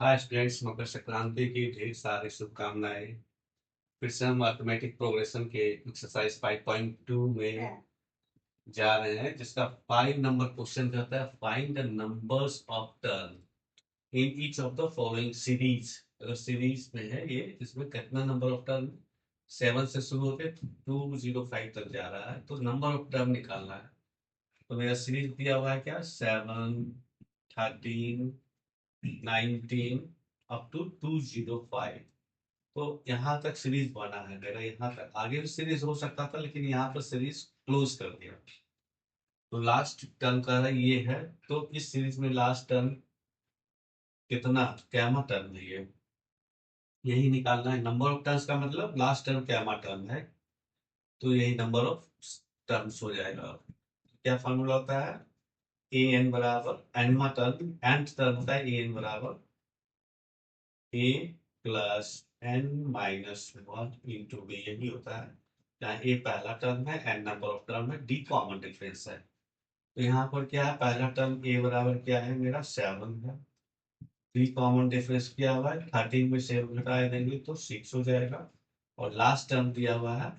Hi students, Makar Sankranti की ढेर सारी शुभकामनाएं। फिर से हम मैथमेटिक प्रोग्रेशन के एक्सरसाइज 5.2 में जा रहे हैं, जिसका 5 नंबर क्वेश्चन कहता है find the numbers of turn in each of the following series. अगर सीरीज में है ये, इसमें कितना नंबर ऑफ टर्न 7 से शुरू होकर 205 तक जा रहा है, तो नंबर ऑफ टर्न निकालना है। तो मेरा सीरीज दिया हुआ है क्या, 7, 13, 19 अप टू 205। तो यहाँ तक सीरीज बना है मेरा, यहाँ तक आगे भी सीरीज हो सकता था, लेकिन यहाँ पर सीरीज क्लोज कर दिया। तो लास्ट टर्म का है ये है। तो इस सीरीज में लास्ट टर्म कितना, कैमा टर्म है ये, यही निकालना है। नंबर ऑफ टर्म्स का मतलब लास्ट टर्म कैमा टर्म है, तो यही नंबर ऑफ टर्म्स हो जाएगा। क्या फॉर्मूला होता है, ए एन बराबर एनवा टर्म, एंथ टर्म होता है ए एन बराबर A plus N minus one into B, यही होता है। जहाँ ए पहला टर्म है, एन नंबर ऑफ टर्म है, डी कॉमन डिफरेंस है। तो यहाँ पर क्या है, पहला टर्म ए बराबर क्या है मेरा 7 है, डी कॉमन डिफरेंस क्या हुआ है 13 में 7 घटा देंगे तो 6 हो जाएगा। और लास्ट टर्म दिया हुआ है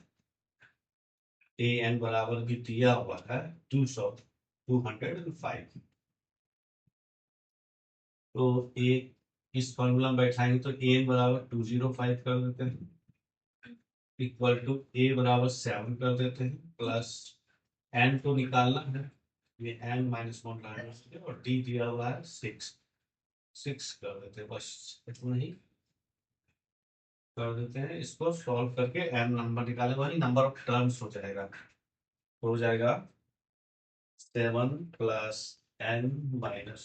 ए एन बराबर भी दिया हुआ है 205। तो ए इस फॉर्मूला में बैठाएंगे तो ए एन बराबर 205 कर देते हैं, इक्वल टू ए बराबर 7 कर देते हैं, प्लस एन को निकालना है, ये एन माइनस वन लाना है, और डी दिया हुआ है 6, 6 कर देते हैं, बस इतना ही कर देते हैं। इसको सॉल्व करके एन नंबर निकाले, वही नंबर ऑफ टर्म्स हो जाएगा। हो जाएगा 7 + n - 1 ×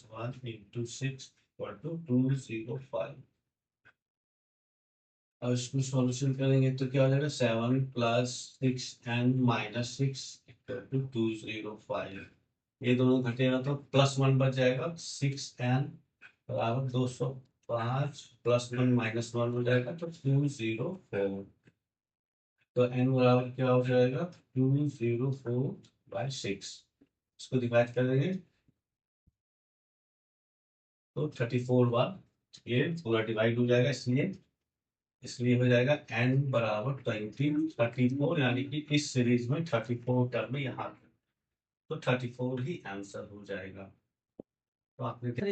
6 = 205। और इसको सॉल्यूशन करेंगे तो क्या हो जाएगा, 7 + 6n - 6 = 205। ये दोनों घटेगा तो +1 बच जाएगा, 6n बराबर 205, +1 -1 हो जाएगा तो 204। तो n बराबर क्या हो जाएगा, 204/6। इसको डिवाइड कर देंगे तो 34 बार ये पूरा डिवाइड हो जाएगा, इसलिए इसलिए हो जाएगा n बराबर 34, यानी कि इस सीरीज में 34 टर्म यहाँ, तो 34 ही आंसर हो जाएगा। तो आपने क्या,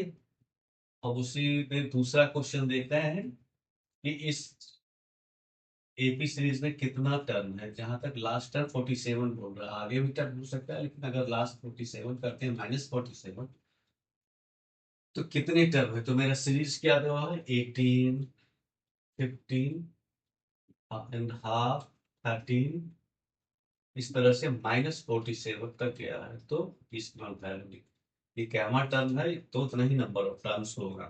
अब उसी में दूसरा क्वेश्चन देखते हैं कि इस एपी सीरीज में कितना टर्म है। जहां तक लास्ट टर्म 47 बोल रहा है, आगे भी टर्म हो सकता है, लेकिन अगर लास्ट 47 करते हैं -47, तो कितने टर्म है। तो मेरा सीरीज क्या दे रहा है, 18, 15 एंड हाफ, 13, इस तरह से -47 तक गया है। तो इस वैल्यू ये कैमा टर्म है, तो उतना ही नंबर ऑफ टर्म्स होगा।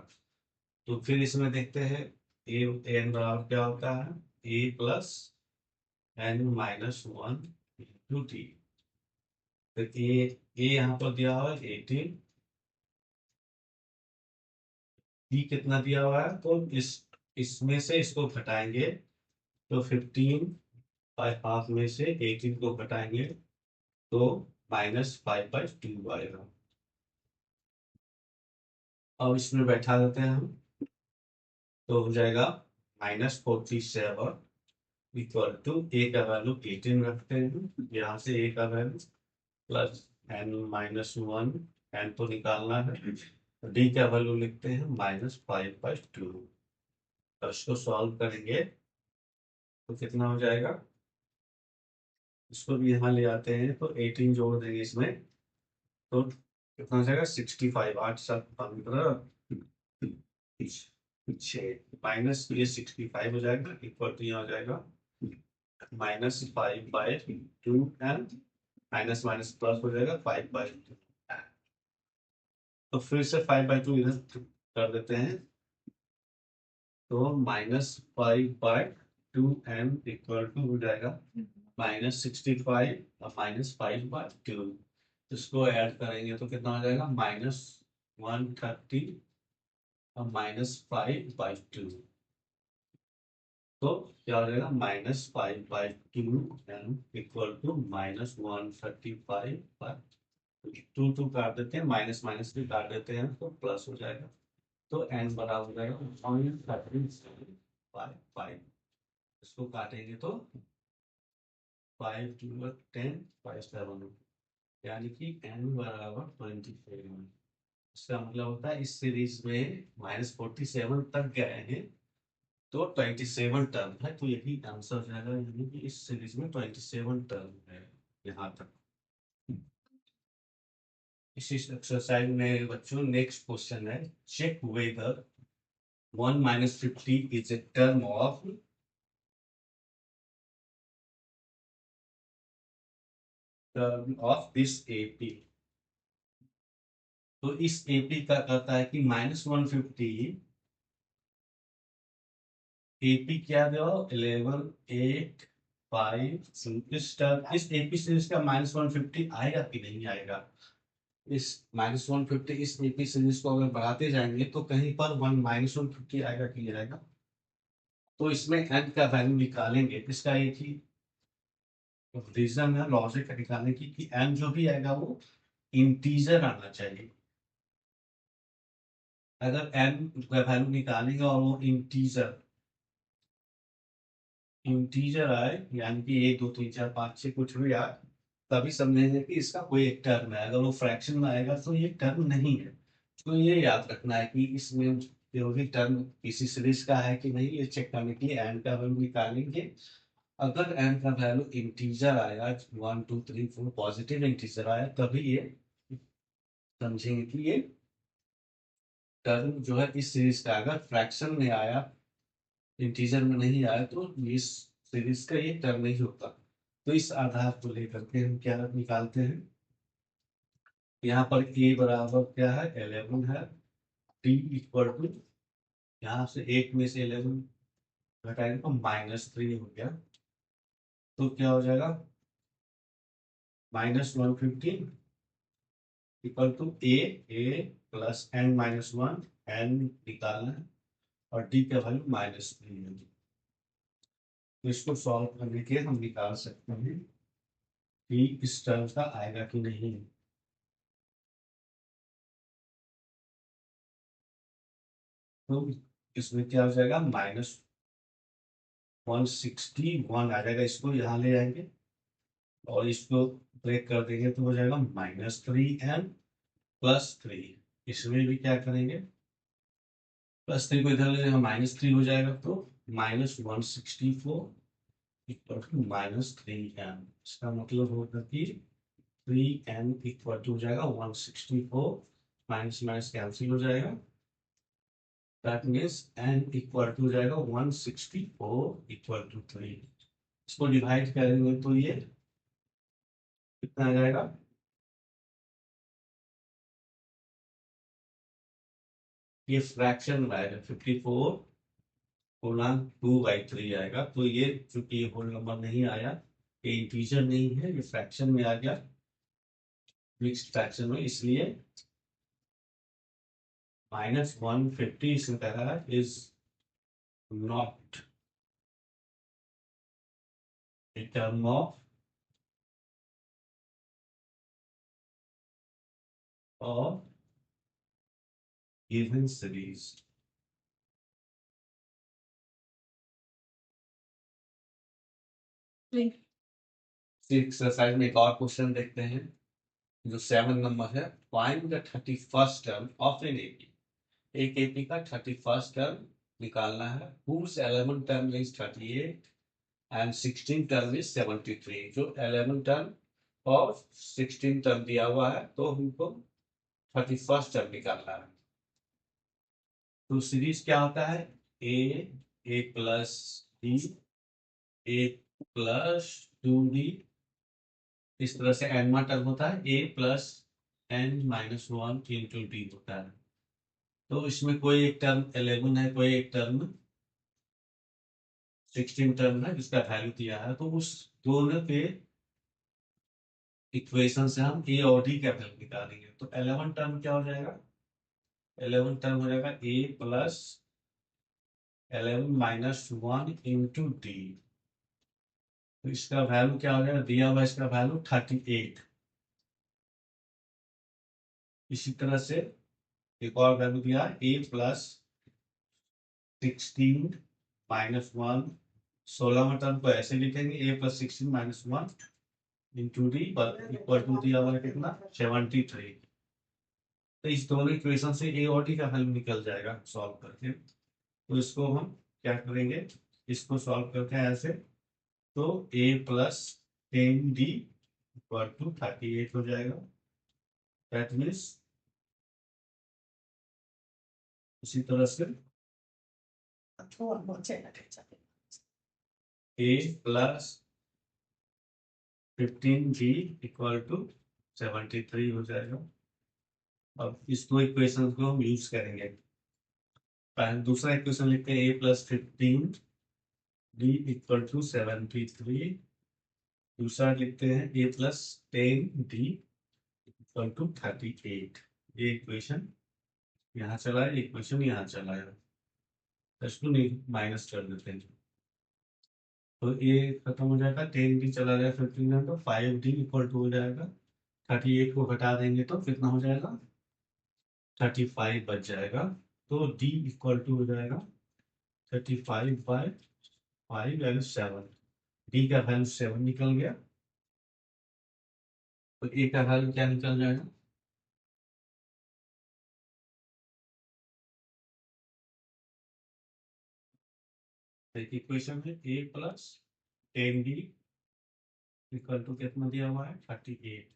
तो फिर इसमें देखते हैं ए एन बराबर क्या होता है, a + n - 1 × t। फिर ए यहाँ पर दिया हुआ है 18, टी कितना दिया हुआ है, तो इसमें से इसको घटाएंगे तो 15/2 में से 18 को घटाएंगे तो -5/2 आएगा। अब इसमें बैठा देते हैं हम, तो हो जाएगा -47 इक्वल टू ए का वैल्यू 18 रखते हैं, यहाँ से ए का वैल्यू +n - 1, एन तो निकालना है, डी का वैल्यू लिखते हैं -5/2। तो इसको सॉल्व करेंगे तो कितना हो जाएगा, इसको भी यहाँ ले आते हैं तो 18 जोड़ देंगे इसमें, तो कितना हो जाएगा 65, 8 7 15 6 माइनस ये 65 हो जाएगा, इक्वल टू यहाँ हो जाएगा -5/2 एन, माइनस माइनस प्लस हो जाएगा 5/2। तो फिर से 5/2 इधर कर देते हैं, तो -5/2 n इक्वल टू हो जाएगा -65 और -5/2। इसको ऐड करेंगे तो कितना हो जाएगा, -130 और -5/2। तो क्या हो जाएगा, -5/2 इक्वल टू -135/2। 2 काट देते हैं, माइनस माइनस भी काट देते हैं तो प्लस हो जाएगा। तो n बराबर हो जाएगा 0.3755। इसको काटेंगे तो 5 2 10 5 7, यानी कि n बराबर 27। इसका मतलब होता है इस सीरीज में -47 तक गए हैं तो 27 टर्म है, तो यही आंसर हो जाएगा, यानी कि इस सीरीज में 27 टर्म है यहाँ तक। इसी एक्सरसाइज में बच्चों नेक्स्ट क्वेश्चन है, check whether 1 - 50 is a term of this AP. तो इस एपी का कहता है कि -150 एपी क्या दो 11 8 5 इस एपी सीरीज का -150 आएगा कि नहीं आएगा। इस -150 इस एपी सीरीज को अगर बढ़ाते जाएंगे तो कहीं पर -150 आएगा कि नहीं आएगा। तो इसमें n का वैल्यू निकालेंगे, इसका एक ही रीजन है लॉजिक निकालने की कि n जो भी आएगा वो इंटीजर आना चाहिए। अगर n का वैल्यू निकालेंगे और वो इंटीजर आए, यानी कि 1 2 3 4 5 6 कुछ भी आए, तभी समझेंगे कि इसका कोई एक टर्म है। अगर वो फ्रैक्शन में आएगा तो ये टर्म नहीं है। तो ये याद रखना है कि इसमें जो भी टर्म किसी सीरीज का है कि नहीं, ये चेक करने के लिए एन का वैल्यू निकालेंगे। अगर एन का वैल्यू इंटीजर आया 1 2 3 4 पॉजिटिव इंटीजर आया, तभी ये समझेंगे कि ये टर्म जो है इस सीरीज का। अगर फ्रैक्शन में आया, इंटीजर में नहीं आया, तो इस सीरीज का ये टर्म नहीं होता। तो इस आधार को लेकर के हम क्या निकालते हैं, यहाँ पर a बराबर क्या है 11 है, t इक्वल टू यहाँ से 8 में से 11 घटाएंगे तो -3 हो गया। तो क्या हो जाएगा -150 equal to a plus n-1 n निकालना है और d का वैल्यू -3 है। तो इसको सॉल्व करने के हम निकाल सकते हैं कि इस टर्म का आएगा कि नहीं। तो इसमें क्या हो जाएगा -161 आ जाएगा, इसको यहाँ ले आएंगे और इसको ब्रेक कर देंगे तो हो जाएगा -3n + 3। इसमें भी क्या करेंगे, +3 को इधर ले जाएंगे -3 हो जाएगा, तो -164 इक्वल टू -3n। इसका मतलब होगा कि 3n इक्वल टू हो जाएगा 164, माइनस माइनस कैंसिल हो जाएगा, that means n equal to हो जाएगा 164 इक्वल टू 3। इसको डिवाइड करेंगे तो ये कितना आ जाएगा, ये फ्रैक्शन में आएगा 54 गुणा 2/3 आएगा। तो ये चूंकि ये होल नंबर नहीं आया, ये इंटीजर नहीं है, ये फ्रैक्शन में आ गया, मिक्स्ड फ्रैक्शन में, इसलिए -150 इसमें कह रहा है is not a term of given series. Exercise में एक और क्वेश्चन देखते हैं, जो 7 नंबर है, find the 31st term of an AP. एक एपी का 31st टर्म निकालना है, whose 11 term is 38 and 16 term is 73। जो 11 टर्म और 16 टर्म दिया हुआ है, तो हमको 31st टर्म निकालना है। तो सीरीज क्या होता है, ए प्लस डी, ए प्लस 2d, इस तरह से एनवा टर्म होता है a plus n-1 into D होता है। तो इसमें कोई एक टर्म 11 है, कोई एक टर्म 16 टर्म है जिसका वैल्यू दिया है, तो उस दोनों के इक्वेशन से हम a और d का वैल्यू निकालेंगे। तो 11 टर्म क्या हो जाएगा, 11 टर्म हो जाएगा a प्लस 11-1 इंटू डी। तो इसका वैल्यू क्या हो जाएगा, दिया हुआ इसका वैल्यू 38। इसी तरह से एक और वैल्यू दिया a प्लस 16 माइनस 1, 16वां टर्म को ऐसे लिखेंगे a plus 16 minus 1 into d equal to दिया हुआ है कितना 73। तो इस दोनों इक्वेशन से ए और डी का वैल्यू निकल जाएगा सॉल्व करके। तो इसको हम क्या करेंगे, इसको सॉल्व करते हैं ऐसे, तो a plus 10d equal to 38 हो जाएगा। दैट मीन्स इसी तरह से a plus 15d equal to 73 हो जाएगा। अब इस दो इक्वेशन को हम यूज करेंगे। दूसरा इक्वेशन लिखते हैं a plus 15d equal to 73। दूसरा लिखते हैं a plus 10d equal to 38। ये इक्वेशन यहाँ चला है, इक्वेशन यहाँ चला है, इसको माइनस कर देते हैं। तो ये खत्म हो जाएगा, 10d चला जाएगा 15 में, तो 5d इक्वल टू हो जाएगा 38 को घटा देंगे तो कितना हो जाएगा 35 बच जाएगा। तो d इक्वल टू हो जाएगा 35/5 यानी 7। d का वैल्यू 7 निकल गया। तो a का वैल्यू क्या निकल जाएगा, इक्वेशन है a plus 10d equal to कितना दिया हुआ है 38,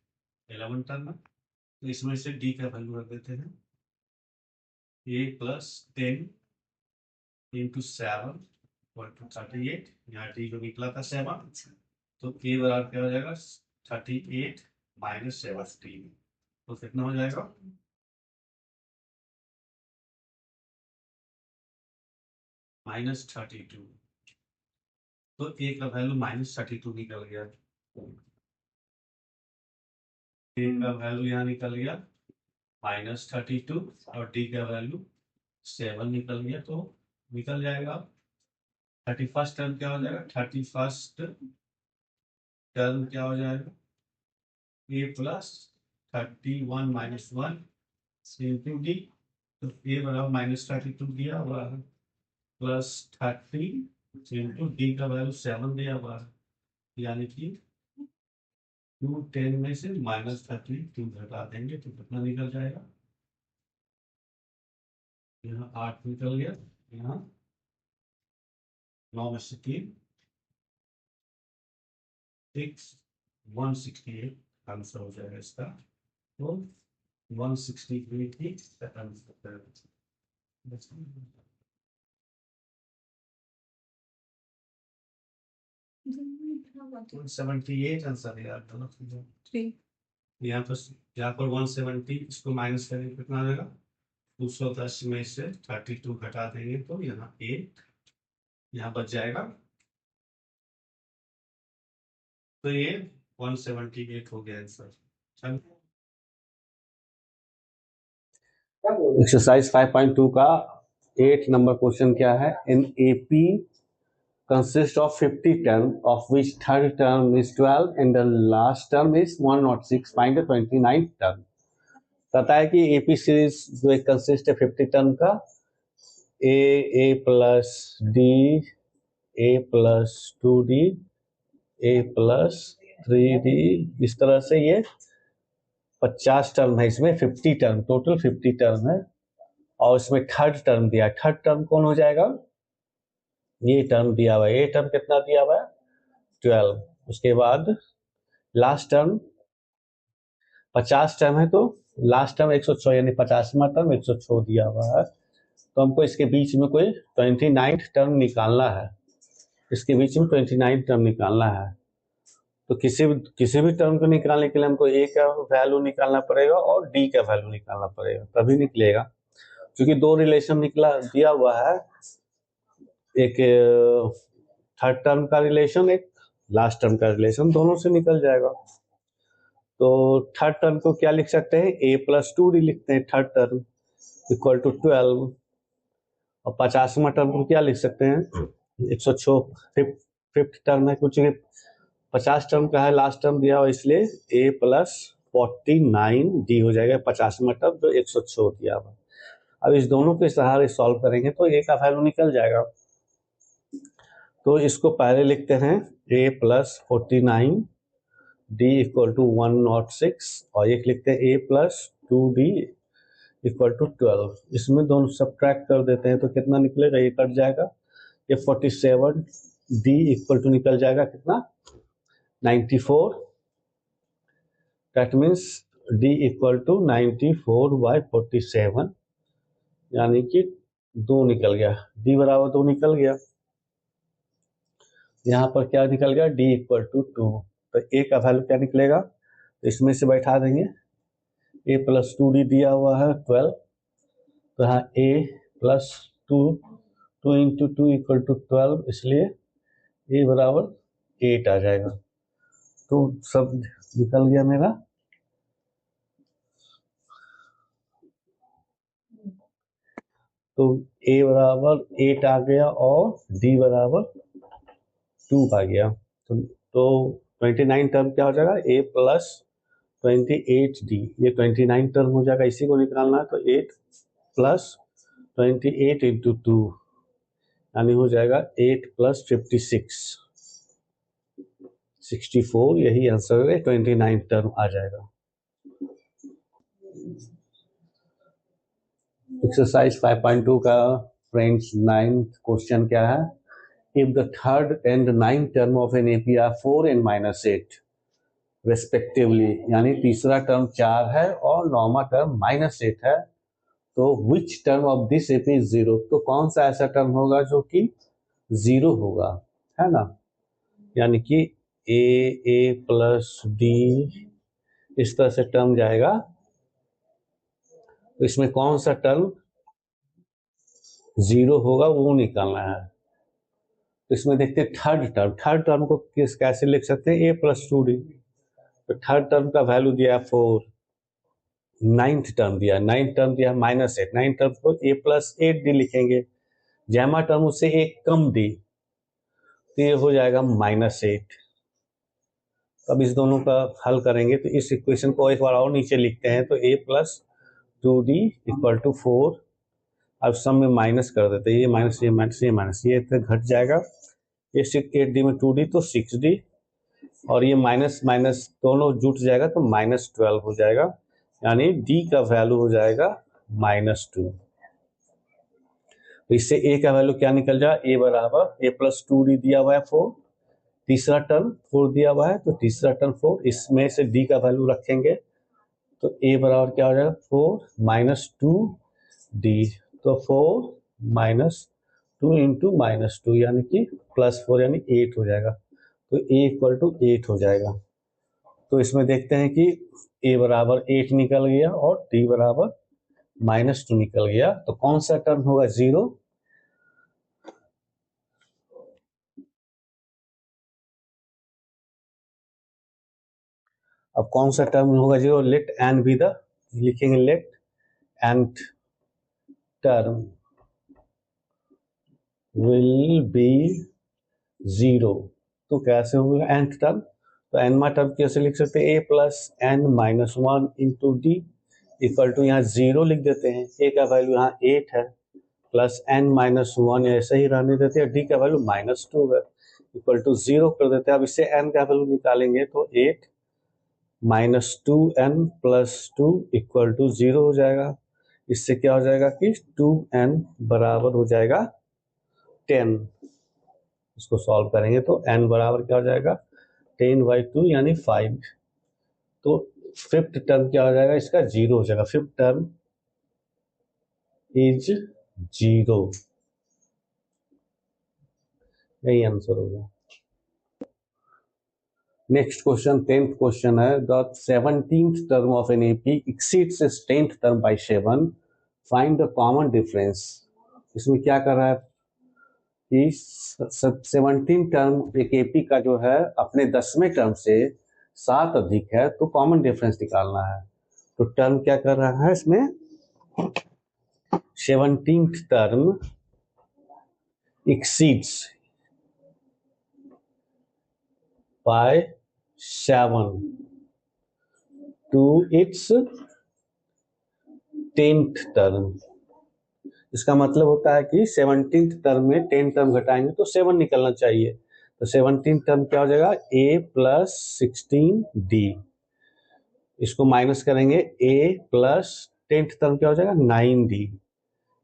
11 टर्म है। तो इसमें से d का वैल्यू रख देते हैं, a plus 10 into 7 equal to 38। यहाँ d जो निकला था 7, तो a बराबर क्या हो जाएगा 38 माइनस 17। तो कितना हो जाएगा -32। तो a का वैल्यू -32 निकल गया। a का वैल्यू यहाँ निकल गया -32 और d का वैल्यू 7 निकल गया। तो निकल जाएगा 31st टर्म क्या हो जाएगा, 31st टर्म क्या हो जाएगा a plus 31 minus 1 into D. तो a बराबर -32 दिया हुआ है प्लस 30 इंटू डी का वैल्यू 7 दिया हुआ है, यानी कि 210 में से -32 घटा देंगे तो कितना निकल जाएगा, यहाँ 8 निकल गया, यहाँ 9 में से 3 6 168 आंसर हो जाएगा इसका। तो 168 ही आंसर है। 178 आंसर है यार, यहाँ पर 170 इसको माइनस करेंगे कितना आ जाएगा 210 में से 32 घटा देंगे तो यहाँ 8 यहाँ बच जाएगा। तो ये 178 हो गया आंसर। एक्सरसाइज 5.2 का 8 नंबर क्वेश्चन क्या है, in AP consists of 50 term of which third term is 12 and the last term is 106, find the 29th term। कहता है कि एपी सीरीज जो एक कंसिस्ट है 50 टर्म का, ए प्लस डी, ए प्लस 2d, ए प्लस 3d, इस तरह से ये 50 टर्म है। इसमें 50 टर्म, टोटल 50 टर्म है और इसमें थर्ड टर्म दिया है। थर्ड टर्म कौन हो जाएगा, ये टर्म दिया हुआ है। ये टर्म कितना दिया हुआ है 12। उसके बाद लास्ट टर्म 50 टर्म है, तो लास्ट टर्म 106 यानी 50वां टर्म 106 दिया हुआ है। तो हमको इसके बीच में कोई 29th टर्म निकालना है, इसके बीच में 29th टर्म निकालना है। तो किसी भी टर्म को निकालने के लिए हमको ए का वैल्यू निकालना पड़ेगा और डी का वैल्यू निकालना पड़ेगा, तभी निकलेगा। क्योंकि दो रिलेशन निकला दिया हुआ है, एक थर्ड टर्म का रिलेशन, एक लास्ट टर्म का रिलेशन, दोनों से निकल जाएगा। तो थर्ड टर्म को क्या लिख सकते हैं, a प्लस 2d लिखते हैं थर्ड टर्म इक्वल टू 12। और 50वां टर्म को क्या लिख सकते हैं 106, फिफ्थ टर्म है, कुछ 50 टर्म का है, लास्ट टर्म दिया हुआ इसलिए a प्लस 49d हो जाएगा 50वां टर्म जो 106 दिया हुआ। अब इस दोनों के सहारे सॉल्व करेंगे तो ए का वैल्यू निकल जाएगा। तो इसको पहले लिखते हैं a plus 49 d equal to 106 और एक लिखते हैं a plus 2d equal to 12। इसमें दोनों सब्ट्रैक्ट कर देते हैं तो कितना निकलेगा, ये कट जाएगा, ये 47 d इक्वल टू निकल जाएगा कितना 94। That means d equal to 94/47 यानी कि 2 निकल गया, d बराबर 2 निकल गया। यहाँ पर क्या निकल गया, d इक्वल टू 2। तो a का वैल्यू क्या निकलेगा, तो इसमें से बैठा देंगे, a प्लस 2d दिया हुआ है 12, तो यहाँ a plus 2 into 2 equal to 12, इसलिए a बराबर 8 आ जाएगा। तो सब निकल गया मेरा। तो a बराबर 8 आ गया और d बराबर 2 आ गया। तो 29 टर्म क्या हो जाएगा, a प्लस 28d, ये 29 टर्म हो जाएगा, इसी को निकालना है। तो 8 प्लस 28 इंटू 2 यानी हो जाएगा 8 प्लस 56 64, यही आंसर है, 29 टर्म आ जाएगा। एक्सरसाइज 5.2 का फ्रेंड्स 9th क्वेश्चन क्या है, if the third and 9th term of an AP are 4 and -8 respectively, यानी तीसरा टर्म 4 है और नौवां टर्म -8 है, तो which term of this AP is 0, तो कौन सा ऐसा टर्म होगा जो कि 0 होगा, है ना। यानी कि a प्लस d इस तरह से टर्म जाएगा, तो इसमें कौन सा टर्म 0 होगा वो निकालना है। तो इसमें देखते हैं थर्ड टर्म को कैसे लिख सकते हैं, a प्लस 2d, तो थर्ड टर्म का वैल्यू दिया है 4, नाइन्थ टर्म दिया -8, नाइन्थ टर्म को a प्लस 8d लिखेंगे, जैमा टर्म उससे एक कम d, तो ये हो जाएगा -8। अब इस दोनों का हल करेंगे तो इस इक्वेशन को एक बार और नीचे लिखते हैं, तो a plus 2d equal to 4, अब सम में माइनस कर देते हैं, ये माइनस ये माइनस ये माइनस, ये घट जाएगा, ये 8d में 2d तो 6d, और ये माइनस माइनस दोनों जुट जाएगा तो -12 हो जाएगा, यानी d का वैल्यू हो जाएगा -2। तो इससे a का वैल्यू क्या निकल जाएगा, a बराबर a प्लस 2d दिया हुआ है 4, तीसरा टर्म 4 दिया हुआ है, तो तीसरा टर्म 4, इसमें से d का वैल्यू रखेंगे, तो a बराबर क्या हो जाएगा 4 माइनस 2d, तो 4 माइनस 2 इंटू -2 यानी कि +4 यानी 8 हो जाएगा, तो a इक्वल टू 8 हो जाएगा। तो इसमें देखते हैं कि a बराबर 8 निकल गया और d बराबर -2 निकल गया, तो कौन सा टर्म होगा 0, अब कौन सा टर्म होगा 0, लेट n बी द, लिखेंगे let nth term will be 0, तो कैसे होगा nth टर्म, तो nवा टर्म कैसे लिख सकते हैं, a plus n minus 1 into d equal to, यहाँ 0 लिख देते हैं, a का वैल्यू यहाँ 8 है, प्लस n माइनस 1 ऐसे ही रहने देते हैं, d का वैल्यू -2 है, इक्वल टू 0 कर देते हैं। अब इससे n का वैल्यू निकालेंगे तो 8 minus 2n plus 2 equal to 0 हो जाएगा। इससे क्या हो जाएगा कि 2n बराबर हो जाएगा 10, इसको सॉल्व करेंगे तो n बराबर क्या हो जाएगा 10/2 यानी 5, तो फिफ्थ टर्म क्या हो जाएगा इसका 0 हो जाएगा, फिफ्थ टर्म इज 0, यही आंसर होगा। नेक्स्ट क्वेश्चन 10th क्वेश्चन है, the 17th term of an AP exceeds its 10th term by 7, find the common difference. इसमें क्या कर रहा है कि 17 टर्म एक एपी का जो है अपने 10वें टर्म से 7 अधिक है, तो कॉमन डिफरेंस निकालना है। तो टर्म क्या कर रहा है इसमें, 17th term exceeds by 7 to its 10th term, इसका मतलब होता है कि 17th टर्म में 10 टर्म घटाएंगे तो 7 निकलना चाहिए। तो 17th टर्म क्या हो जाएगा, a प्लस 16d, इसको माइनस करेंगे a प्लस 10th टर्म क्या हो जाएगा 9d,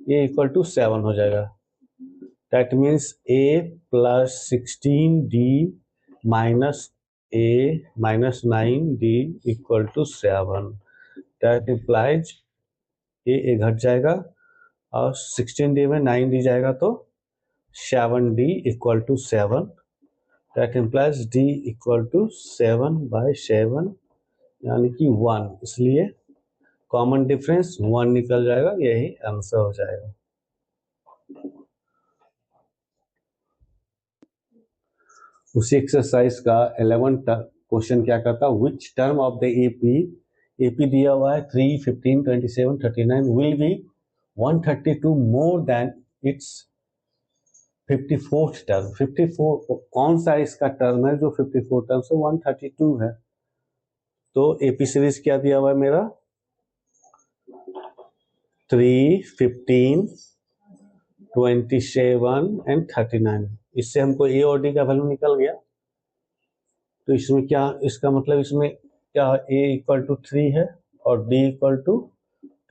ये इक्वल टू 7 हो जाएगा। That means a plus 16d minus a minus 9d equal to 7। That implies a घट जाएगा और 16d में 9d जाएगा तो 7d equal to 7। That implies d equal to 7/7 यानी कि 1, इसलिए कॉमन डिफरेंस 1 निकल जाएगा, यही आंसर हो जाएगा। उसी एक्सरसाइज का 11th क्वेश्चन क्या करता है, which term of the AP दिया हुआ है 3, 15, 27, 39 will be 132 more than it's 54th term. 54 कौन सा इसका टर्म है जो 54 टर्म से 132 है। तो एपी सीरीज क्या दिया हुआ है मेरा 3, 15, 27 एंड 39। इससे हमको ए और डी का वैल्यू निकल गया। तो इसमें क्या, इसका मतलब इसमें क्या, a इक्वल टू 3 है और d इक्वल टू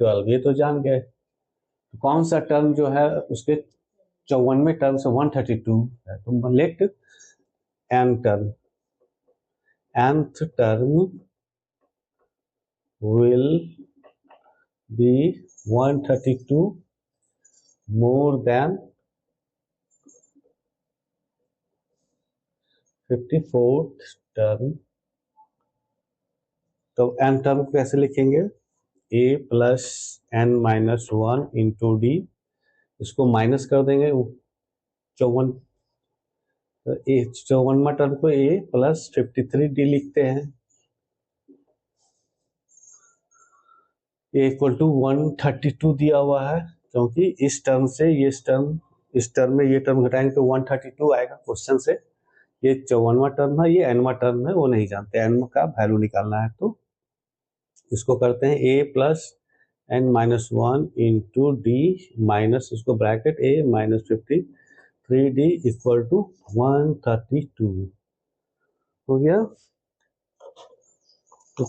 12, ये तो जान गए। तो कौन सा टर्म जो है उसके 54वें टर्म से 132 है, तो let n term, nth term will be 132 more than 54th term. तो n टर्म को कैसे लिखेंगे, a plus n minus 1 into d, इसको माइनस कर देंगे 54, 54वां टर्म को a प्लस 53d लिखते हैं। a इक्वल टू 132 दिया हुआ है, क्योंकि इस टर्म से इस टर्म में ये टर्म घटाएंगे तो 132 आएगा क्वेश्चन से। ये 54वां टर्म है, ये nवां टर्म है, वो नहीं जानते, n का वैल्यू निकालना है। तो इसको करते हैं a plus n minus 1 into D minus उसको bracket a minus 53d equal to 132 हो गया। तो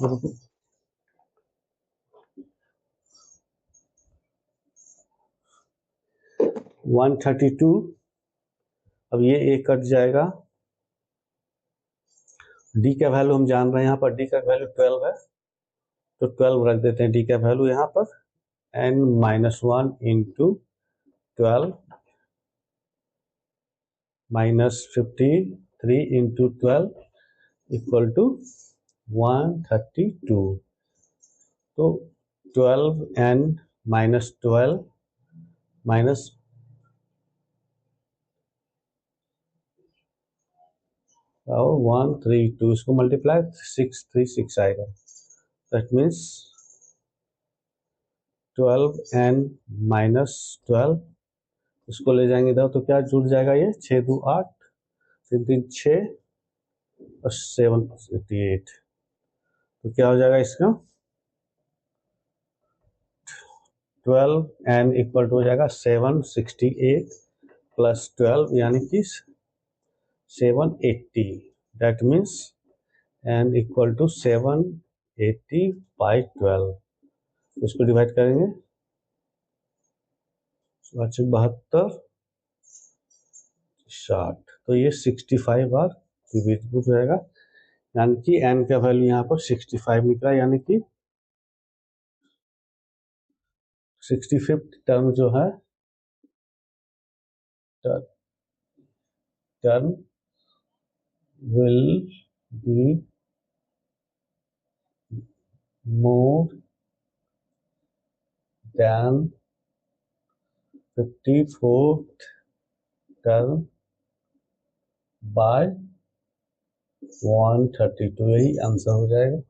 132, अब ये a कट जाएगा, d का वैल्यू हम जान रहे हैं, यहाँ पर d का वैल्यू 12 है, तो 12 रख देते हैं d का वैल्यू यहाँ पर, n minus 1 into 12 minus 53 into 12 equal to 132। तो 12n माइनस 12 माइनस 132, इसको मल्टीप्लाई 636 आएगा। दैट मीन्स 12n माइनस 12, इसको ले जाएंगे इधर तो क्या जुड़ जाएगा, ये 6 2 8, 3 3 6 और 7 88, तो क्या हो जाएगा इसका 12n इक्वल टू हो जाएगा 768 प्लस 12 यानी कि 780। That means n equal to 780 by 12, उसको डिवाइड करेंगे 72 60, तो ये 65 बार डिविजिबल रहेगा, यानी कि n का वैल्यू यहाँ पर 65 निकला, यानी कि 65th टर्म जो है term will be more than 54th term by 132, यही आंसर हो जाएगा।